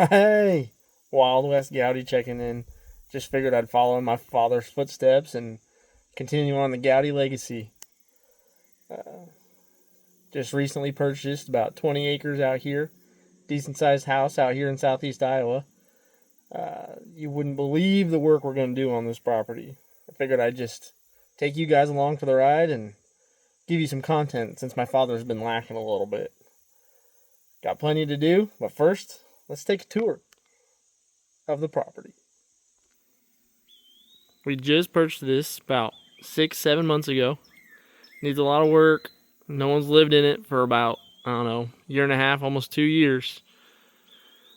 Hey, Wild West Goudy checking in. Just figured I'd follow in my father's footsteps and continue on the Goudy legacy. Just recently purchased about 20 acres out here. Decent sized house out here in southeast Iowa. You wouldn't believe the work we're going to do on this property. I figured I'd just take you guys along for the ride and give you some content since my father's been lacking a little bit. Got plenty to do, but first, let's take a tour of the property. We just purchased this about 6-7 months ago. Needs a lot of work. No one's lived in it for about, year and a half, almost 2 years.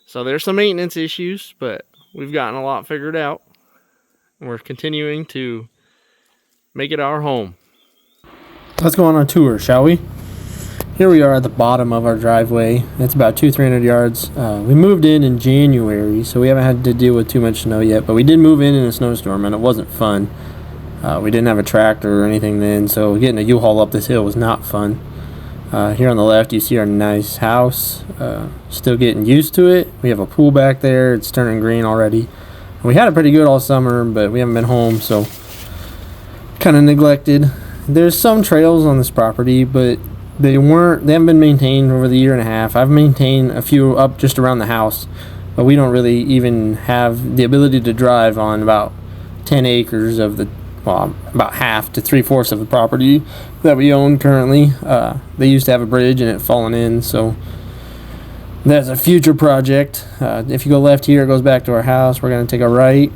So there's some maintenance issues, but we've gotten a lot figured out. And we're continuing to make it our home. Let's go on our tour, shall we? Here we are at the bottom of our driveway. It's about 200-300 yards. We moved in January, so we haven't had to deal with too much snow yet, but we did move in a snowstorm, and it wasn't fun. We didn't have a tractor or anything then, so getting a U-Haul up this hill was not fun. Here on the left, you see our nice house. Still getting used to it. We have a pool back there. It's turning green already. We had it pretty good all summer, but we haven't been home, so kind of neglected. There's some trails on this property, but they haven't been maintained over the year and a half. I've maintained a few up just around the house, but we don't really even have the ability to drive on about 10 acres of about half to 3/4 of the property that we own currently. They used to have a bridge and it fallen in, so that's a future project. If you go left here, it goes back to our house. We're going to take a right.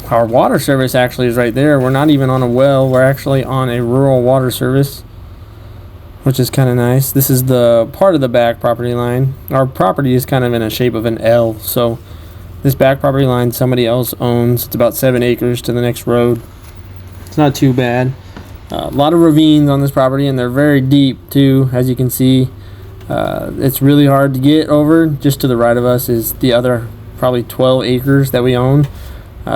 Our water service actually is right there. We're not even on a well. We're actually on a rural water service, which is kind of nice. This is the part of the back property line. Our property is kind of in a shape of an L, so this back property line somebody else owns. It's about 7 acres to the next road. It's not too bad. A lot of ravines on this property, and they're very deep too, as you can see. It's really hard to get over. Just to the right of us is the other probably 12 acres that we own.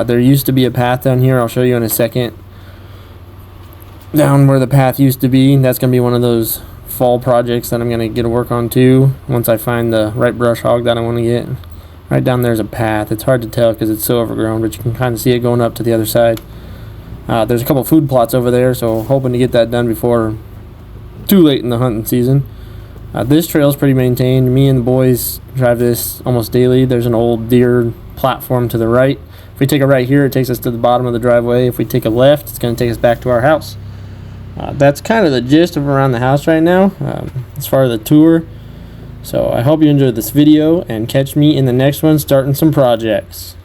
There used to be a path down here. I'll show you in a second. Down where the path used to be, that's going to be one of those fall projects that I'm going to get to work on too, once I find the right brush hog that I want to get. Right down there's a path. It's hard to tell because it's so overgrown, but you can kind of see it going up to the other side. There's a couple food plots over there, so hoping to get that done before too late in the hunting season. This trail is pretty maintained. Me and the boys drive this almost daily. There's an old deer platform to the right. If we take a right here, it takes us to the bottom of the driveway. If we take a left, it's going to take us back to our house. That's kind of the gist of around the house right now, as far as the tour. So I hope you enjoyed this video, and catch me in the next one starting some projects.